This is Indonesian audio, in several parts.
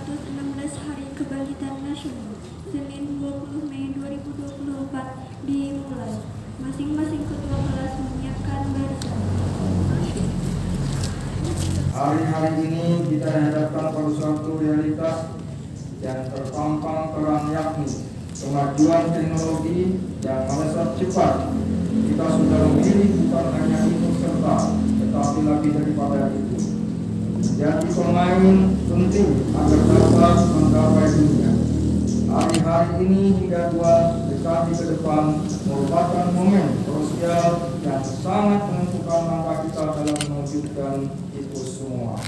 ke-116 Hari Kebangkitan Nasional, Senin 20 Mei 2024 dimulai. Masing-masing ketua kelas menyiapkan barisan. Hari-hari ini kita dihadapkan pada suatu realitas yang terpampang terang, yakni kemajuan teknologi yang melesat cepat. Kita sudah memilih bukan hanya ikut serta, tetapi lebih daripada itu, menjadi pemain penting agar dapat menggapai dunia. Hari-hari ini hingga 2 dekade ke depan merupakan momen krusial yang sangat menentukan langkah kita dalam mewujudkan itu semua.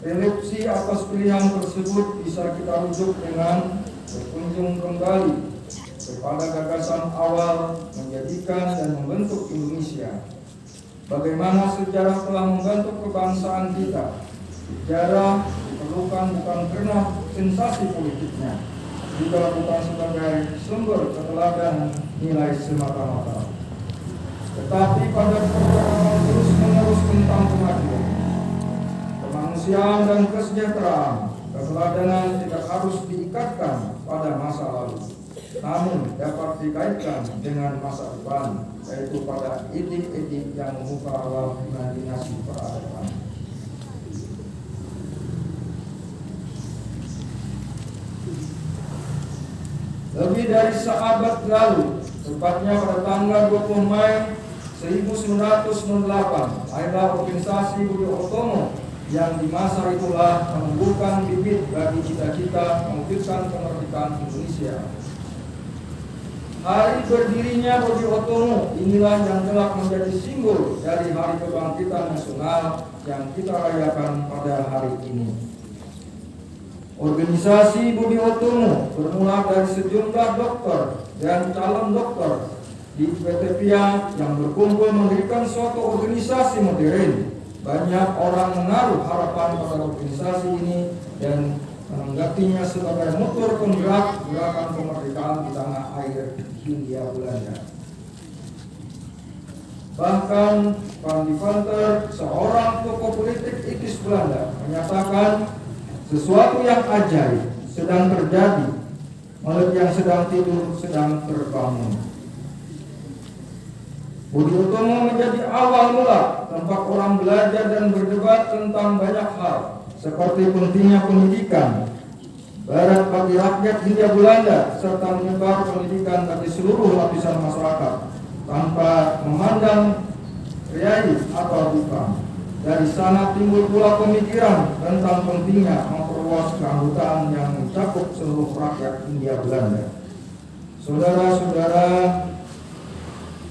Refleksi atas pilihan tersebut bisa kita rujuk dengan berkunjung kembali kepada gagasan awal menjadikan dan membentuk Indonesia. Bagaimana sejarah telah membentuk kebangsaan kita. Sejarah diperlukan bukan karena sensasi politiknya, juga bukan sebagai sumber keteladanan nilai semata-mata, tetapi pada perjalanan terus-menerus tentang kemajuan, kemanusiaan dan kesejahteraan. Keteladanan tidak harus diikatkan pada masa lalu, namun dapat dikaitkan dengan masa depan, yaitu pada etik-etik yang membuka ruang imajinasi peradaban. Lebih dari seabad lalu, tepatnya pada tanggal 20 Mei 1998, lahirlah organisasi Budi Utomo yang di masa itulah menumbuhkan bibit bagi cita-cita mewujudkan kemerdekaan Indonesia. Hari berdirinya Budi Utomo inilah yang telah menjadi simbol dari Hari Kebangkitan Nasional yang kita rayakan pada hari ini. Organisasi Budi Utomo bermula dari sejumlah dokter dan calon dokter di PT PIA yang berkumpul mendirikan suatu organisasi modern. Banyak orang menaruh harapan pada organisasi ini dan menanggapinya sebagai motor penggerak gerakan kemerdekaan di tanah air Hindia Belanda. Bahkan Van Deventer, seorang tokoh politik etis Belanda, menyatakan sesuatu yang ajaib sedang terjadi, malah yang sedang tidur sedang terbangun. Budi Utomo menjadi awal mula tempat orang belajar dan berdebat tentang banyak hal, seperti pentingnya pendidikan barat bagi rakyat Hindia Belanda, serta menyebar pendidikan bagi seluruh lapisan masyarakat tanpa memandang priai atau bukan. Dari sana timbul pula pemikiran tentang pentingnya memperluas keanggotaan yang mencakup seluruh rakyat Hindia Belanda. Saudara-saudara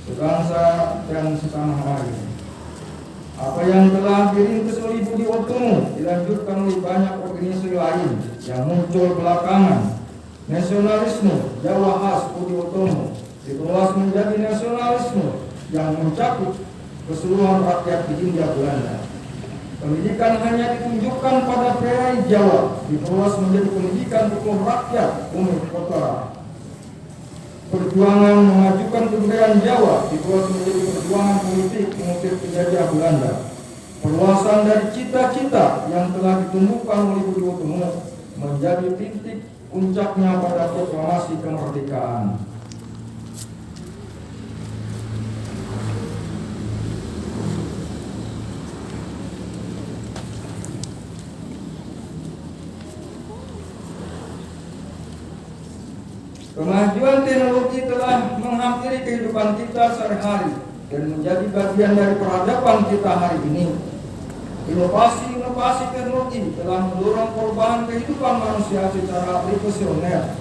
sebangsa dan setanah air, apa yang telah dirintis oleh Budi Utomo dilanjutkan oleh banyak organisasi lain yang muncul belakangan. Nasionalisme Jawa khas Budi Utomo diperluas menjadi nasionalisme yang mencakup keseluruhan rakyat di Hindia Belanda. Pendidikan hanya ditunjukkan pada prairie Jawa diperluas menjadi pendidikan untuk rakyat umum kota. Perjuangan memajukan kebudayaan Jawa diperluas menjadi perjuangan politik mengusir penjajah Belanda. Perluasan dari cita-cita yang telah ditumbuhkan oleh Budi Utomo menjadi titik puncaknya pada proklamasi kemerdekaan. Kemajuan teknologi telah menghampiri kehidupan kita sehari-hari dan menjadi bagian dari peradaban kita hari ini. Inovasi teknologi telah mendorong perubahan kehidupan manusia secara revolusioner.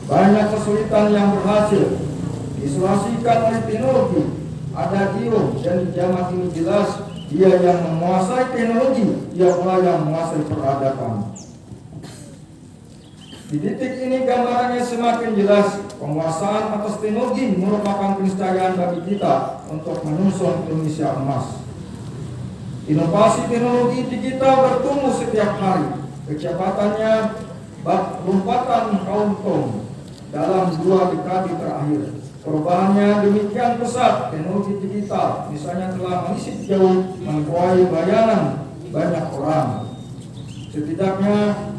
Banyak kesulitan yang berhasil disolusikan oleh teknologi. Ada Dio dan di zaman ini jelas dia yang menguasai teknologi, dia pula yang menguasai peradaban. Di titik ini gambarannya semakin jelas, penguasaan atas teknologi merupakan keniscayaan bagi kita untuk menyusun Indonesia emas. Inovasi teknologi digital bertumbuh setiap hari. Kecepatannya bak lompatan kaum Tom dalam 2 dekade terakhir. Perubahannya demikian pesat, teknologi digital misalnya telah menyisip jauh, mengkuasai bayangan banyak orang. Setidaknya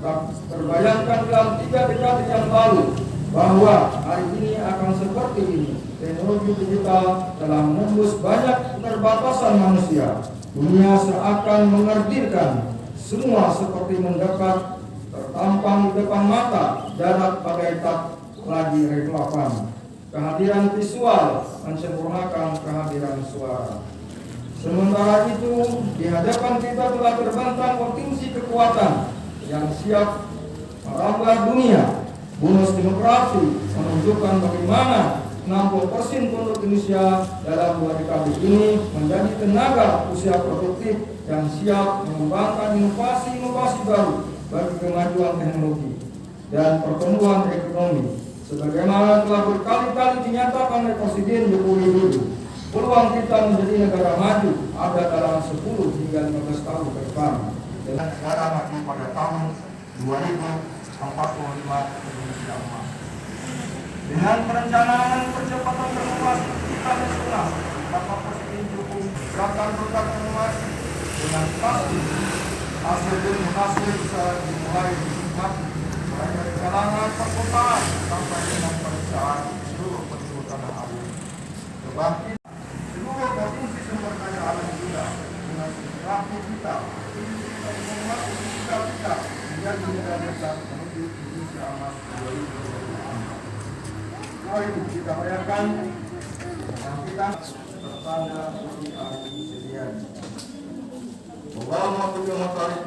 terbayangkan dalam 3 dekade yang lalu bahwa hari ini akan seperti ini. Teknologi digital telah menembus banyak keterbatasan manusia. Dunia seakan mengerdilkan, semua seperti mendekat, tertampang di depan mata, jarak bagai tak lagi relevan. Kehadiran visual menyempurnakan kehadiran suara. Sementara itu, di hadapan kita telah terbentang potensi kekuatan yang siap merambah dunia. Bonus demografi menunjukkan bagaimana 60% penduduk Indonesia dalam 2 dekade ini menjadi tenaga usia produktif yang siap mengembangkan inovasi-inovasi baru bagi kemajuan teknologi dan pertumbuhan ekonomi. Sebagaimana telah berkali-kali dinyatakan oleh Presiden Joko Widodo, peluang kita menjadi negara maju ada dalam 10 hingga 15 tahun ke depan. Dengan negara maju pada tahun 2045 Indonesia emas. Dengan perencanaan percepatan transformasi digital nasional, Bapak Presiden Jokowi gerakan transformasi dengan pasti hasil bisa dimulai dinikmati mulai dari kalangan perkotaan sampai dengan pedesaan seluruh penjuru tanah air. Kebangkitan seluruh provinsi sumber daya alam juga dengan strategi kita, informasi digital kita menjadi negara besar menuju Indonesia emas 2024. Mari kita bayangkan dan kita bertanda bagi hari sedian.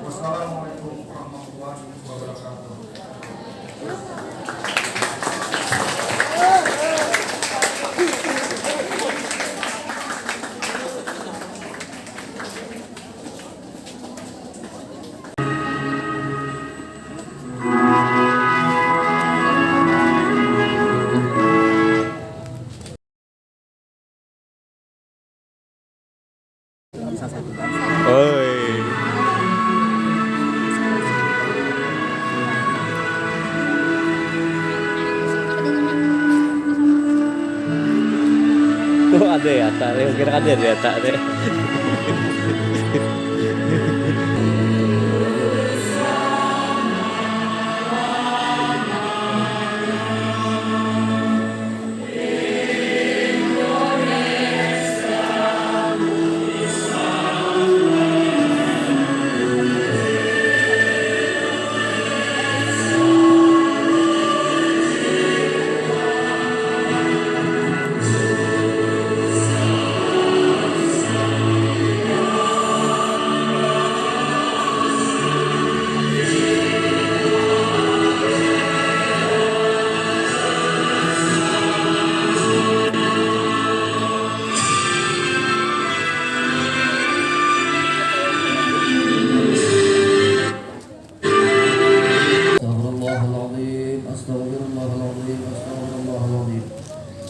Wassalamualaikum warahmatullahi wabarakatuh. Oi. Tuh ada ya, tak kira ada ya, tak ada.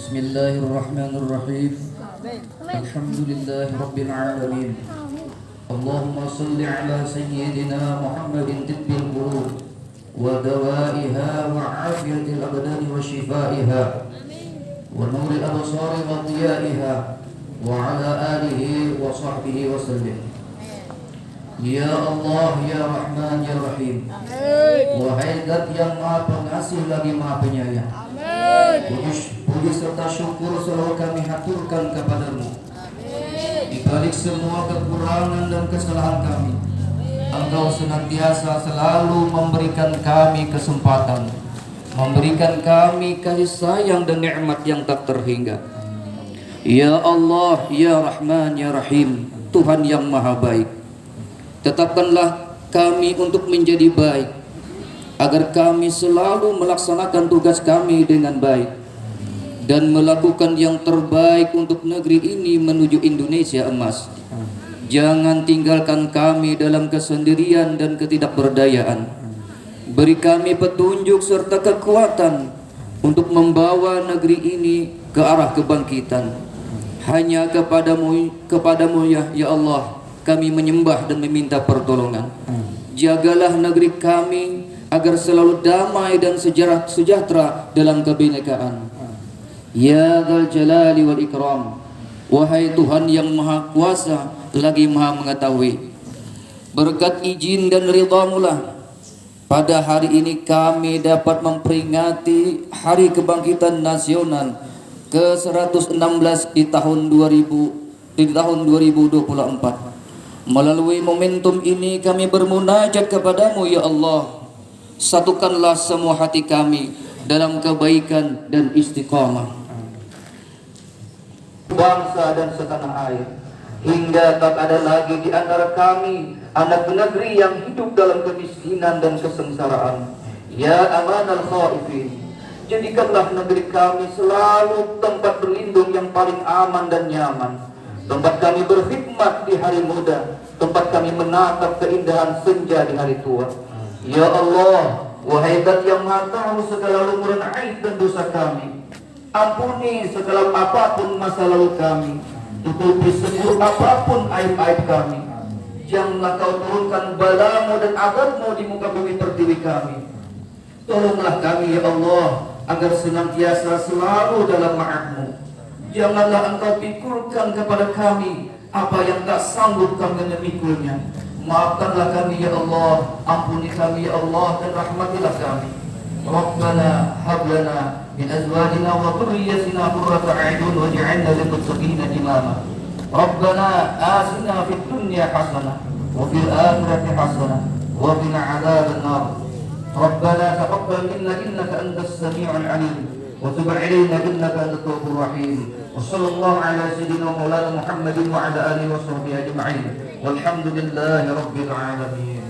Bismillahirrahmanirrahim. Alhamdulillahi Rabbil Alamin. Allahumma salli ala Sayyidina Muhammadin tibbil qulub wa dawaiha wa afiyatil abdani wa shifaiha wa nuril absari wa diyaiha wa ala alihi wa sahbihi wa sallim. Ya Allah, Ya Rahman, Ya Rahim. Wahai Zat yang Maha Pengasih lagi Maha Penyayang, puji serta syukur selalu kami haturkan kepadamu. Di balik semua kekurangan dan kesalahan kami, Engkau senantiasa selalu memberikan kami kesempatan, memberikan kami kasih sayang dan nikmat yang tak terhingga. Ya Allah, Ya Rahman, Ya Rahim, Tuhan yang Maha Baik, tetapkanlah kami untuk menjadi baik, agar kami selalu melaksanakan tugas kami dengan baik dan melakukan yang terbaik untuk negeri ini menuju Indonesia emas. Jangan tinggalkan kami dalam kesendirian dan ketidakberdayaan. Beri kami petunjuk serta kekuatan untuk membawa negeri ini ke arah kebangkitan. Hanya kepadamu ya Allah kami menyembah dan meminta pertolongan. Jagalah negeri kami agar selalu damai dan sejahtera dalam kebinekaan. Ya Dzal Jalali wal Ikram, wahai Tuhan yang Maha Kuasa lagi Maha Mengetahui, Berkat izin dan ridha-Mu lah, pada hari ini kami dapat memperingati Hari Kebangkitan Nasional ke-116 di tahun 2024. Melalui momentum ini kami bermunajat kepadamu ya Allah. Satukanlah semua hati kami dalam kebaikan dan istiqamah. Bangsa dan setanah air, hingga tak ada lagi di antara kami anak negeri yang hidup dalam kemiskinan dan kesengsaraan. Ya amanal khaifin, jadikanlah negeri kami selalu tempat berlindung yang paling aman dan nyaman, tempat kami berkhidmat di hari muda, tempat kami menatap keindahan senja di hari tua. Ya Allah, wahai Zat yang Maha Tahu segala lumuran aib dan dosa kami, ampuni segala apapun masa lalu kami, tutupi seburuk apapun aib-aib kami. Janganlah Kau turunkan bala-Mu dan azab-Mu di muka bumi pertiwi kami. Tolonglah kami ya Allah, agar senantiasa selalu dalam ma'af-Mu. Janganlah Engkau pikulkan kepada kami apa yang tak sanggup kami memikulnya. Maafkanlah kami ya Allah, ampuni kami ya Allah, dan rahmatilah kami. Rabbana hab lana min azwajina wa dhurriyyatina qurrata a'yun waj'alna lil muttaqina imama. Rabbana atina fid dunya hasanah wa fil akhirati hasanah wa qina 'adzaban nar. Rabbana taqabbal minna innaka antas sami'ul 'alim wa tub 'alaina innaka antat tawwabur rahim. Wa sallallahu ala sayyidina maulana Muhammadin wa ala alihi wa sahbihi ajma'in. Walhamdulillahi rabbil alamin.